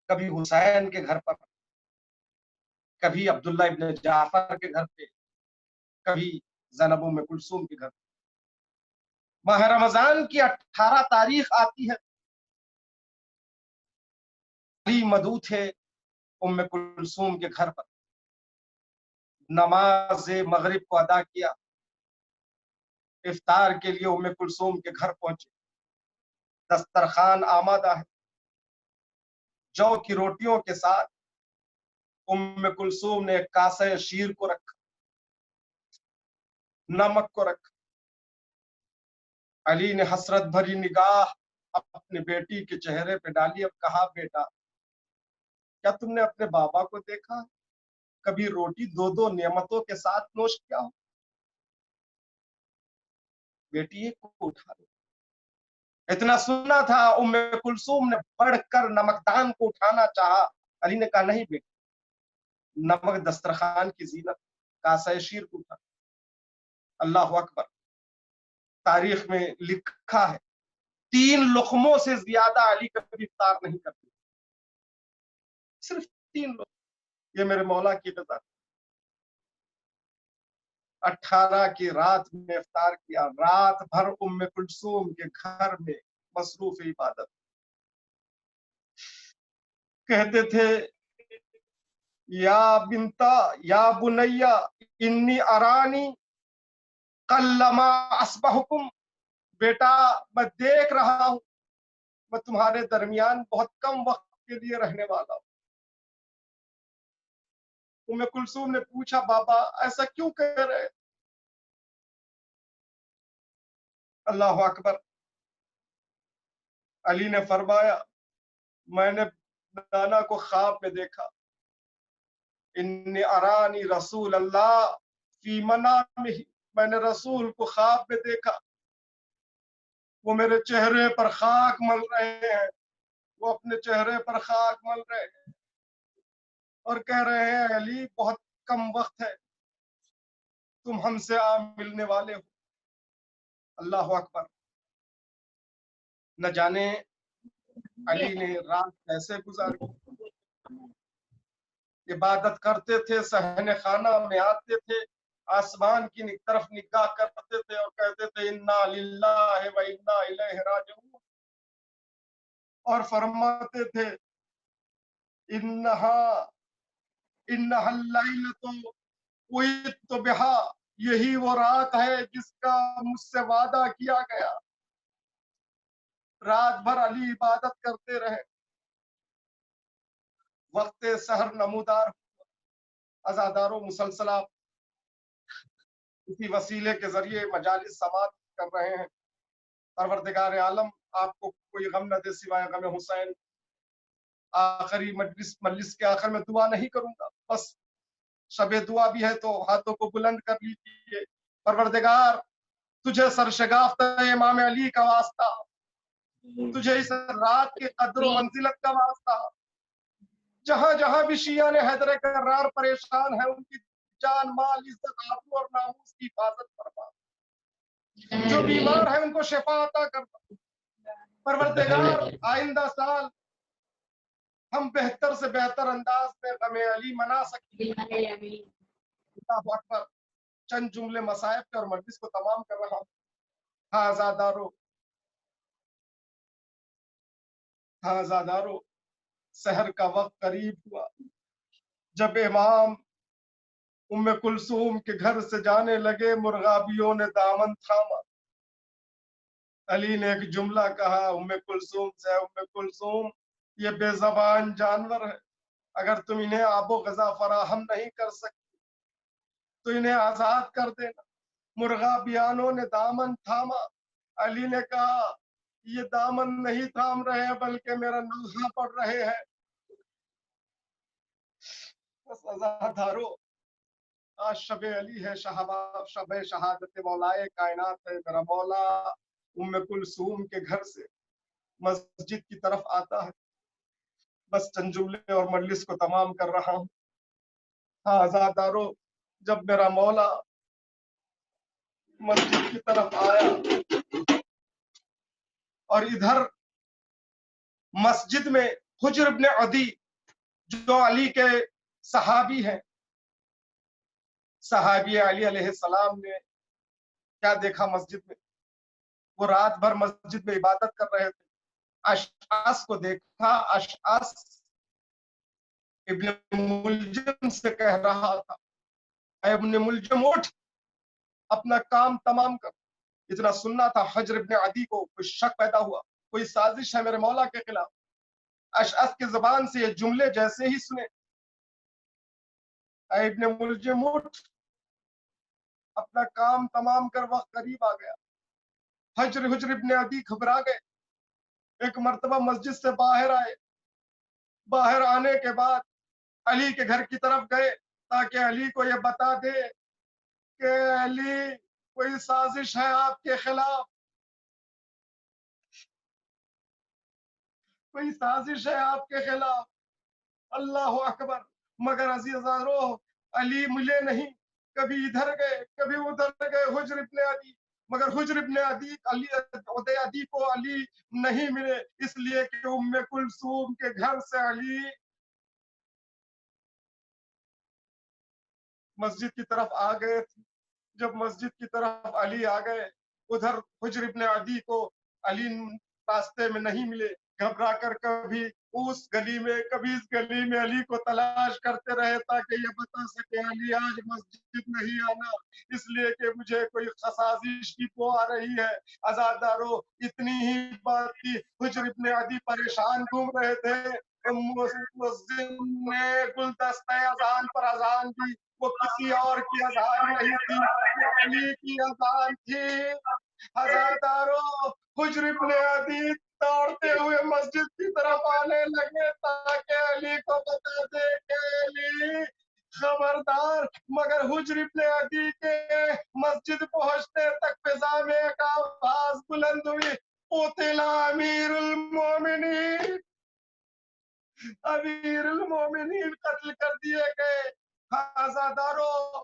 کبھی حسین کے گھر پر، کبھی عبداللہ ابن جعفر کے گھر پہ، کبھی زینب ام کلثوم کے گھر پہ. ماہ رمضان کی 18 تاریخ آتی ہے، علی مدعو تھے ام کلثوم کے گھر پر. نماز مغرب کو ادا کیا، افطار کے لیے ام کلثوم کے گھر پہنچے. دسترخوان آمادہ ہے، جو کی روٹیوں کے ساتھ ام کلثوم نے ایک کاسے شیر کو رکھا، نمک کو رکھا. علی نے حسرت بھری نگاہ اپنے بیٹی کے چہرے پہ ڈالی. اب کہا، بیٹا کیا تم نے اپنے بابا کو دیکھا کبھی روٹی دو دو نعمتوں کے ساتھ نوش کیا ہو؟ بیٹی ایک کو اٹھا دو. اتنا سننا تھا، ام کلثوم نے بڑھ کر نمکدان کو اٹھانا چاہا. علی نے کہا، نہیں بیٹی، نمک دسترخوان کی زینت، کاسہ شیر کو اٹھا. اللہ اکبر. تاریخ میں لکھا ہے 3 لقموں سے زیادہ علی کبھی افطار نہیں کرتے، صرف 3 لقموں. یہ میرے مولا کی رضا. 18 کی رات میں افطار کیا، رات بھر ام کلثوم کے گھر میں مصروف عبادت. کہتے تھے، یا بنتا یا بنیا انی ارانی قلما اصبحکم. بیٹا میں دیکھ رہا ہوں میں تمہارے درمیان بہت کم وقت کے لیے رہنے والا ہوں. ام کلثوم نے پوچھا، بابا ایسا کیوں کہہ رہے؟ اللہ اکبر. علی نے فرمایا، میں نے نانا کو خواب میں دیکھا، इन्नी अरानी रसूल अल्लाह फी मनामिही, मैंने रसूल को ख्वाब में देखा, वो मेरे चेहरे पर खाक मल रहे हैं, वो अपने चेहरे पर खाक मल रहे हैं और कह रहे हैं अली बहुत कम वक्त है, तुम हमसे आ मिलने वाले हो। अल्लाह अकबर। न जाने अली ने रात कैसे गुजारी, इबादत करते थे, सहने खाना में आते थे, आसमान की तरफ निगाह करते थे और कहते थे इन्ना लिल्लाहि व इन्ना इलैहि राजिऊन, और फरमाते थे इन्नहा इन्नहल लैलतु उइदतु बिहा, यही वो रात है जिसका मुझसे वादा किया गया। रात भर अली इबादत करते रहे, वक्त सहर नमूदार। अज़ादारों मुसलसला इसी वसीले के जरिए मजालिस समात कर रहे हैं। परवरदिगार आलम आपको कोई गम न दे सिवाय गम हुसैन। आखिरी मजलिस के आखिर में दुआ नहीं करूंगा, बस शबे दुआ भी है तो हाथों को बुलंद कर लीजिए। परवरदिगार तुझे सरशगाफ्त इमाम अली का वास्ता, तुझे इस रात के कद्र मंजिलत का वास्ता, जहां जहां भी शिया ने हैदर करार परेशान है, उनकी जान माल इज्जत आबरू और नामूस की हिफाजत फरमा, जो बीमार है उनको शिफा अता कर। परवरदिगार आइंदा साल हम बेहतर से बेहतर अंदाज में गमे अली मना सकें। अल्लाहु अकबर। चंद जुमले मसाइब के और मजलिस को तमाम कर रहा हूँ। हाँ आज़ादारों, सहर का वक्त करीब हुआ। जब इमाम उम्मे कुलसूम के घर से जाने लगे, मुर्गाबियों ने दामन थामा। अली ने एक जुमला कहा उम्मे कुलसूम से, उम्मे कुलसूम ये बेजबान जानवर है, अगर तुम इन्हें आबो गजा फराहम नहीं कर सकती तो इन्हें आजाद कर देना। मुर्गाबियानों ने दामन थामा। अली ने कहा ये दामन नहीं थाम रहे हैं बल्कि मेरा नौहा पड़ रहे हैं। बस अज़ादारों, आज शबे अली है, शबे शहादत मौलाए कायनात है। मेरा मौला उम्मे कुलसूम के घर से मस्जिद की तरफ आता है। बस चंद जुमले और मजलिस को तमाम कर रहा हूँ। हाँ आज़ादारों, जब मेरा मौला मस्जिद की तरफ आया और इधर मस्जिद में हुज्र इब्न अदी जो अली के सहाबी हैं, सहाबी अली अलैहिस्सलाम ने क्या देखा मस्जिद में? वो रात भर मस्जिद में इबादत कर रहे थे। अशअस को देखा। अशअस इब्न मुलजम से कह रहा था इब्न मुलजम उठ, अपना काम तमाम कर। इतना सुनना था हुज्र इब्न अदी को कोई शक पैदा हुआ, कोई साजिश है मेरे मौला के खिलाफ। अशअस की जुबान से ये जुमले जैसे ही सुने, इब्न मुलजम उठ, अपना काम तमाम कर, वक्त करीब आ गया। हुज्र इब्न अदी घबरा गए। एक मर्तबा मस्जिद से बाहर आए। बाहर आने के बाद अली के घर की तरफ गए ताकि अली को ये बता दे कि अली कोई साजिश है आपके खिलाफ, कोई साजिश है आपके खिलाफ। अल्लाह अकबर। मगर अज़ीज़ारों, अली मिले नहीं। कभी इधर गए कभी उधर गए हुज्र इब्न अदी, मगर हुज्र इब्न अदी को अली नहीं मिले, इसलिए कि उम्मे कुलसूम के घर से अली मस्जिद की तरफ आ गए थे। जब मस्जिद की तरफ अली आ गए, उधर हुज्र इब्न अदी को अली रास्ते में नहीं मिले। घबरा कर कभी उस गली में कभी इस गली में अली को तलाश करते रहे ताकि ये बता सके अली आज मस्जिद नहीं आना, इसलिए कि मुझे कोई साजिश की पो आ रही है। अज़ादारों, इतनी ही बात थी, हुज्र इब्न अदी परेशान घूम रहे थे। मुअज्जिन ने गुलदस्ते अजान पर अजान दी। वो किसी और की अजान नहीं थी, वो अली की अजान थी। अज़ादारों, हुज्र इब्न अदी दौड़ते हुए मस्जिद की तरफ आने लगे ताकि अली को बता दे कि अली خبردار. مگر حجر ابن عدی کے مسجد پہنچنے تک فضا میں ایک آواز بلند ہوئی, قتل امیر المومنین, امیر المومنین قتل کر دیے گئے. آزادارو,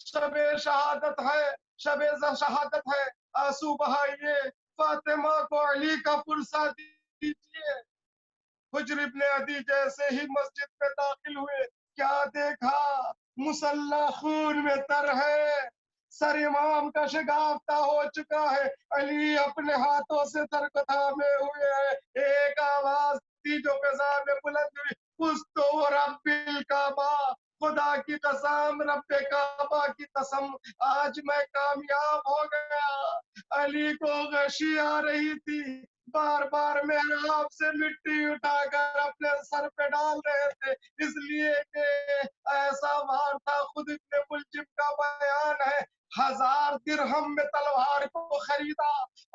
شب شہادت ہے, شب شہادت ہے, آنسو بہائیے, فاطمہ کو علی کا پرسہ دیجیے. حجر ابن عدی جیسے ہی مسجد میں داخل ہوئے, کیا دیکھا, مسلح خون میں تر ہے, سر امام کا شگافتہ ہو چکا ہے, علی اپنے ہاتھوں سے سر کو تھامے ہوئے ہے. ایک آواز تھی جو فضا میں بلند ہوئی, قسطو رب الکعبہ, خدا کی قسم, رب کعبہ کی قسم, آج میں کامیاب ہو گیا. علی کو غشی آ رہی تھی, بار بار محراب سے مٹی اٹھا کر اپنے سر پہ ڈال رہے تھے, اس لیے کہ ایسا وار تھا. خود ابن ملجم کا بیان ہے, 1000 درہم میں تلوار کو خریدا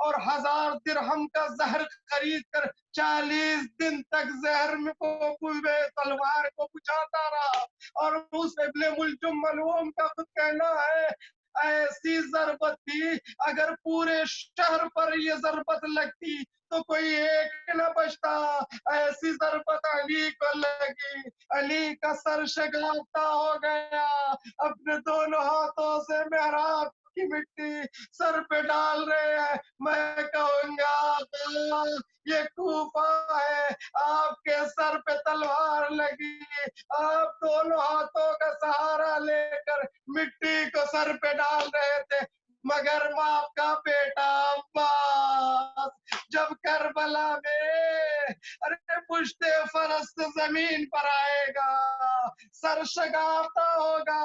اور 1000 درہم کا زہر خرید کر 40 دن تک زہر میں تلوار کو بجھاتا رہا. اور اس ابن ملجم ملعون کا خود کہنا ہے, ایسی ضربت تھی, اگر پورے شہر پر یہ ضربت لگتی تو کوئی ایک نہ بچتا. ایسی ضربت علی کو لگی, علی کا سر شگافتہ ہو گیا, اپنے دونوں ہاتھوں سے محراب کی مٹی سر پہ ڈال رہے ہیں. میں کہوں گا یہ کوفہ ہے, آپ کے سر پہ تلوار لگی, آپ دونوں ہاتھوں کا سہارا لے کر مٹی کو سر پہ ڈال رہے تھے. مگر باپ کا بیٹا عباس جب کربلا میں ارے پشت فرست زمین پر آئے گا, سر شگافتہ ہوگا,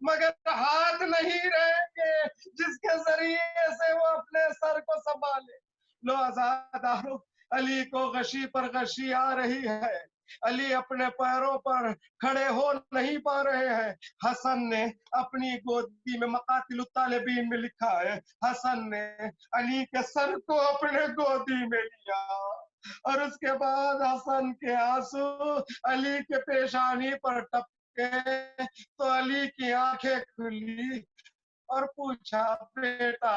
مگر ہاتھ نہیں رہیں گے جس کے ذریعے سے وہ اپنے سر کو سنبھالے. لو آزادارو, علی کو غشی پر غشی آ رہی ہے, علی اپنے پیروں پر کھڑے ہو نہیں پا رہے ہیں. حسن نے اپنی گودی میں مقاتل الطالبین میں لکھا ہے, حسن نے علی کے سر کو اپنے گودی میں لیا اور اس کے بعد حسن کے آنسو علی کے پیشانی پر ٹپکے تو علی کی آنکھیں کھلی اور پوچھا, بیٹا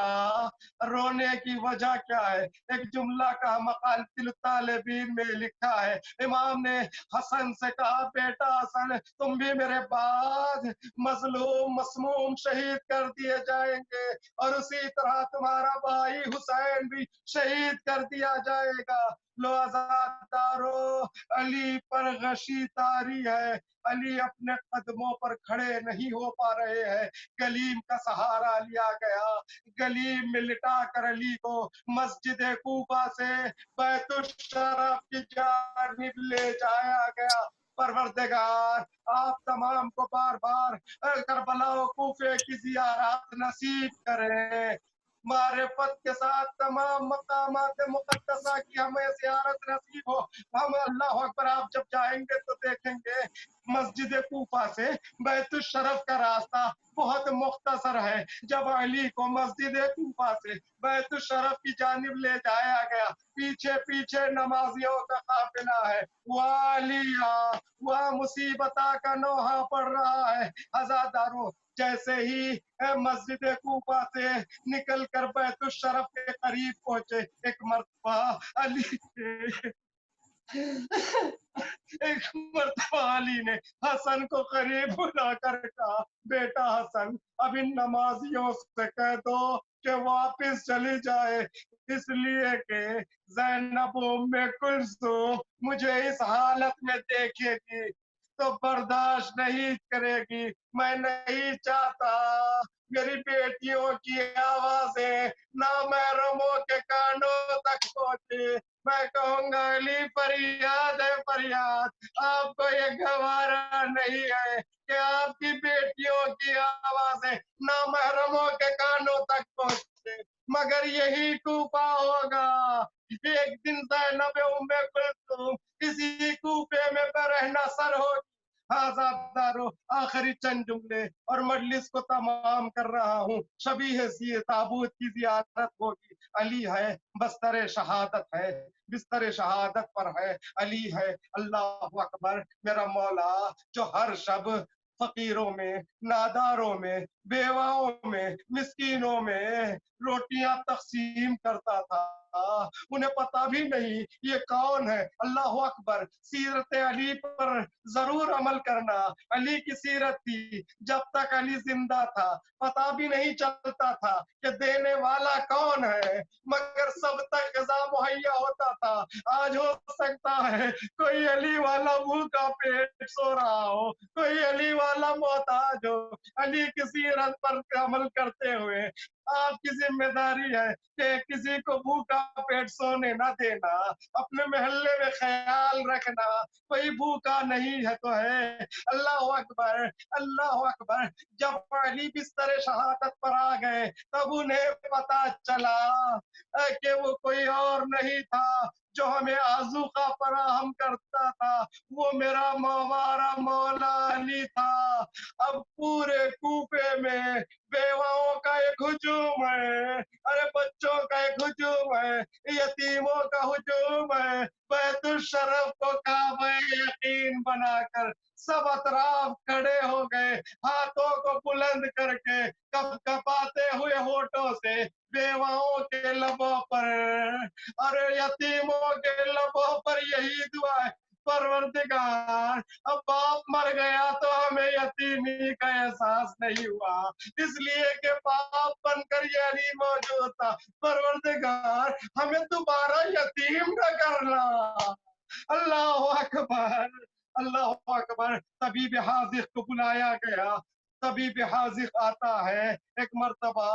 رونے کی وجہ کیا ہے؟ ایک جملہ کا مقاتل الطالبین میں لکھا ہے, امام نے حسن سے کہا, بیٹا حسن تم بھی میرے بعد مظلوم مسموم شہید کر دیے جائیں گے, اور اسی طرح تمہارا بھائی حسین بھی شہید کر دیا جائے گا. لو آزادارو, علی پر غشی طاری ہے, علی اپنے قدموں پر کھڑے نہیں ہو پا رہے ہیں. گلیم کا سہارا لیا گیا, گلیم میں لٹا کر علی کو مسجد کوفہ سے بیت الشرف کی جانب لے جایا گیا. پروردگار آپ تمام کو بار بار کربلا و کوفے کی زیارات نصیب کریں, معرفت کے ساتھ تمام مقامات مقدسہ کی ہمیں زیارت نصیب ہو. ہم اللہ اکبر, آپ جب جائیں گے تو دیکھیں گے مسجد کوفہ سے بیت الشرف کا راستہ بہت مختصر ہے. جب علی کو مسجد کوفہ سے بیت الشرف کی جانب لے جایا گیا, پیچھے پیچھے نمازیوں کا قافلہ ہے, وہ مصیبتہ کا نوحہ پڑ رہا ہے. عزادارو, جیسے ہی مسجد کوفہ سے نکل کر بیت الشرف کے قریب پہنچے, ایک مرتبہ علی نے حسن کو قریب بلا کر کہا, بیٹا حسن اب ان نمازیوں سے کہہ دو کہ واپس چلی جائے, اس لیے کہ زینب ام کلثوم مجھے اس حالت میں دیکھے گی تو برداشت نہیں کرے گی. میں نہیں چاہتا میری بیٹیوں کی آوازیں نامحرموں کے کانوں تک پہنچے. میں کہوں گا, علی فریاد ہے فریاد, آپ کو یہ گوارا نہیں ہے کہ آپ کی بیٹیوں کی آوازیں نامحرموں کے کانوں تک پہنچے, مگر یہی کوفہ ہوگا. ایک دن زینب ام کلثوم اسی کوفے میں برہنہ سر ہوگی. آزادارو, آخری چند جملے اور مجلس کو تمام کر رہا ہوں. شبیہ سی تابوت کی زیارت ہوگی. علی ہے, بستر شہادت ہے, بستر شہادت پر ہے, علی ہے. اللہ اکبر, میرا مولا جو ہر شب फकीरों में, नादारों में, बेवाओं में, मिस्कीनों में रोटियां तकसीम करता था। उन्हें पता भी नहीं ये कौन है। अल्लाह अकबर। सीरत अली पर जरूर अमल करना। अली की सीरत थी जब तक अली जिंदा था, पता भी नहीं चलता था कि देने वाला कौन है, मगर सब तक ग़िज़ा मुहैया होता था। आज हो सकता है कोई अली वाला भूखा पेट सो रहा हो, कोई अली वाला मोहताज हो। अली की सीरत पर अमल करते हुए आपकी जिम्मेदारी है कि किसी को भूखा पेट सोने ना देना, अपने मोहल्ले में ख्याल रखना, कोई भूखा नहीं है तो है। अल्लाह अकबर, अल्लाह अकबर। जब अली बिस्तर शहादत पर आ गए तब उन्हें पता चला कि वो कोई और नहीं था जो हमें आज़ूक़ा फराहम करता था, वो मेरा हमारा मौला अली था। अब पूरे कूफे में बेवाओं का एक हुजूम है, अरे बच्चों का एक हुजूम है, यतीमों का हुजूम है। बैतुल शरफ को काबा यकीन बनाकर सब अतराफ खड़े हो गए, हाथों को बुलंद करके कपाते हुए होठों से बेवाओं के लबों पर, अरे यतीमों के लबों पर यही दुआ है, परवरदिगार अब बाप मर गया तो हमें यतीमी का एहसास नहीं हुआ, इसलिए कि बाप बनकर ये अली मौजूद था। परवरदिगार हमें दोबारा यतीम न करना। अल्लाह अकबर, अल्लाह अकबर। तबीब हाजिर को बुलाया गया। तबीब हाजिर आता है, एक मर्तबा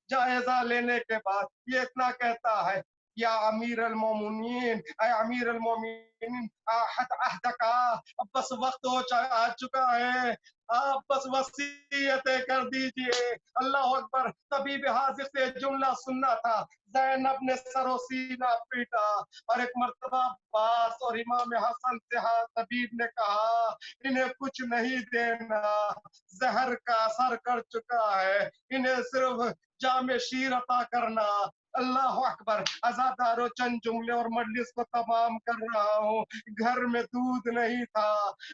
जायजा लेने के बाद ये इतना कहता है, या अमीर अल-मोमिनीन, ऐ अमीर अल-मोमिनीन, अब बस वक्त आ चुका है, आप बस वसीयतें कर दीजिए। अल्लाह अकबर। तबीब हाजिर से जुमला सुनना था, ज़ैनब ने सरो सीना पीटा और एक मर्तबा अब्बास और इमाम हसन से तबीब ने कहा, इन्हें कुछ नहीं देना, जहर का असर कर चुका है, इन्हें सिर्फ जामे शीर अता करना। अल्लाह अकबर। अज़ादारो चंद जुमले और मजलिस को तमाम कर रहा हूँ। घर में दूध नहीं था,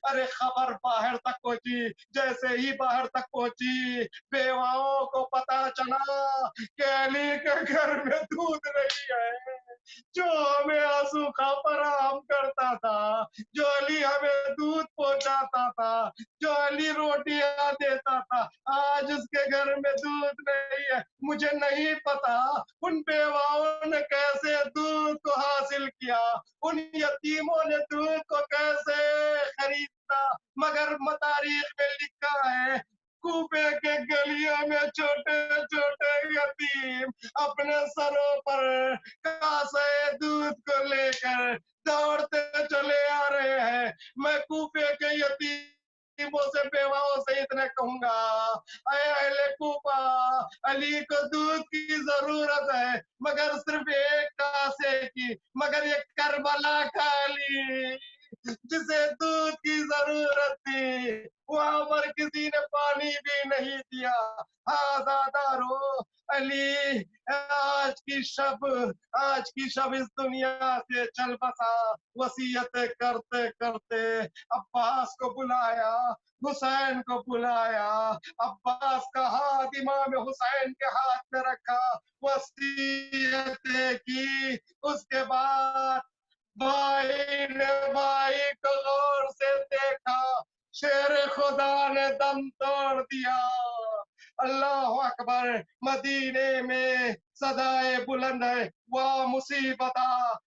अरे खबर बाहर तक पहुंची, जैसे ही बाहर तक पहुंची बेवाओं को पता चला कि अली के घर में दूध नहीं है, जो हमें आज़ूक़ा फराहम करता था, जो अली हमें दूध पहुंचाता था, जो अली रोटियां देता था, आज उसके घर में दूध नहीं है। मुझे नहीं पता उन बेवाओं ने कैसे दूध को हासिल किया, उन यतीमों ने दूध को कैसे खरीदा, मगर तारीख में लिखा है कूफे के गलियों में छोटे छोटे यतीम अपने सरों पर कासे दूध को लेकर दौड़ते चले आ रहे हैं। मैं कूफे के यतीमों से बेवाओं से इतना कहूंगा, अहले कूफा, अली को दूध की जरूरत है, मगर सिर्फ एक कासे की, मगर ये करबला का अली जिसे दूध की जरूरत थी, वहां पर किसी ने पानी भी नहीं दिया। आजादारो अली आज की शब इस दुनिया से चल बसा। वसीयतें करते करते अब्बास को बुलाया, हुसैन को बुलाया, अब्बास का हाथ इमाम हुसैन के हाथ में रखा, वसीयतें की। उसके बाद भाई ने भाई को गौर से देखा, शेर खुदा ने दम तोड़ दिया। अल्लाह अकबर। मदीने में सदाए बुलंद है, वाह मुसीबता,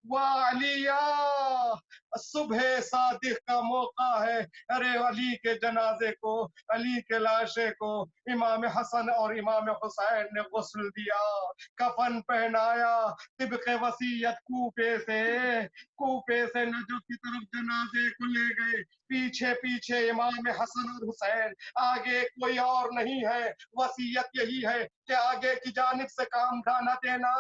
वाह अलिया, सुबह सादिक का मौका है। अरे अली के जनाजे को, अली के लाशे को इमाम हसन और इमाम हुसैन ने गुस्ल दिया, कफन पहनाया, तिब्क़े वसीयत कूफे से नजफ की तरफ जनाजे को ले गए। पीछे पीछे इमाम हसन और हुसैन, आगे कोई और नहीं है। वसीयत यही है कि आगे की जानिब से काम उठाना देना,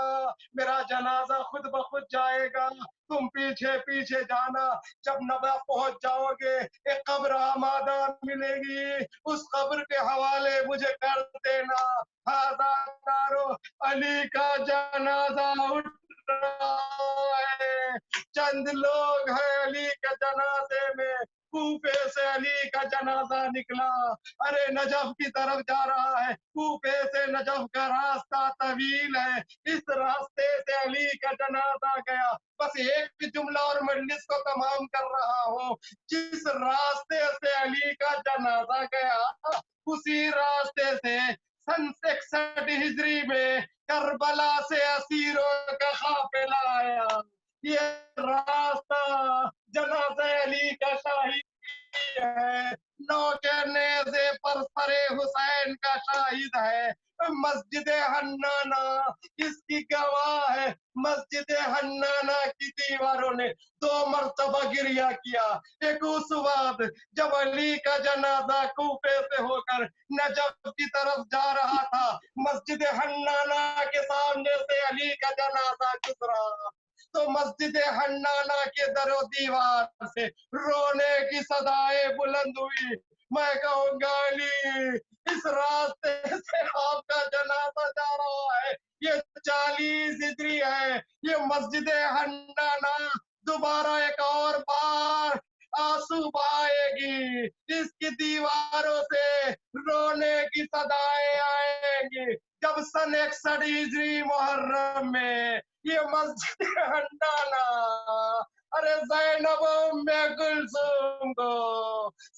मेरा जनाजा खुद ब खुद जाएगा, तुम पीछे पीछे जाना। जब नबा पहुंच जाओगे एक कब्र आमादा मिलेगी, उस कब्र के हवाले मुझे कर देना। हादारो अली का जनाजा उठ रहा है, चंद लोग हैं अली के जनाजे में, کوفے سے علی کا جنازہ نکلا. ارے نجف کی طرف جا رہا ہے. کوفے سے نجف کا راستہ طویل ہے. اس راستے سے علی کا جنازہ گیا. بس ایک جملہ اور مجلس کو تمام کر رہا ہوں. جس راستے سے علی کا جنازہ گیا اسی راستے سے سن 61 ہجری میں کربلا سے اسیروں کا قافلہ آیا. یہ راستہ جنازہ علی کا شاہد ہے. نو کے نیزے پر سر حسین کا شاہد ہے. مسجد حنانہ اس کی گواہ ہے. مسجد حنانہ کی دیواروں نے 2 مرتبہ گریہ کیا. ایک اس وقت جب علی کا جنازہ کوفے سے ہو کر نجف کی طرف جا رہا تھا. مسجد حنانہ کے سامنے سے علی کا جنازہ گزرا تو مسجد حنانہ کے در و دیوار سے رونے کی صدائیں بلند ہوئی. میں کہوں گا علی اس راستے سے آپ کا جنازہ جا رہا ہے. یہ 40 ہجری ہے. یہ مسجد حنانہ دوبارہ ایک اور بار آنسو بہائے گی. اس کی دیواروں سے رونے کی صدائیں آئیں گی جب سن 61 ہجری محرم میں یہ مسجد حنانہ ارے زینب ام کلثوم کو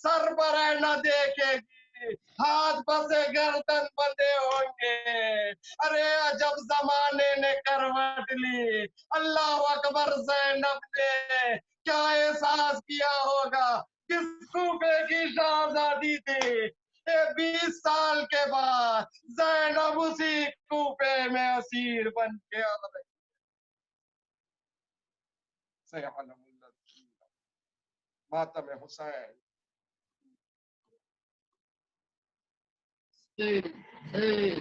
سر پر نہ دیکھے گی. ہاتھ بسے گردن بندے ہوں گے. ارے جب زمانے نے کروٹ لی اللہ اکبر زینب نے کیا احساس کیا ہوگا. کس کوفے کی شہزادی تھی. 20 سال کے بعد زینب اسی کوفے میں اسیر بن کے آ رہی. سیعلم الذین ماتم حسین. Hey, hey.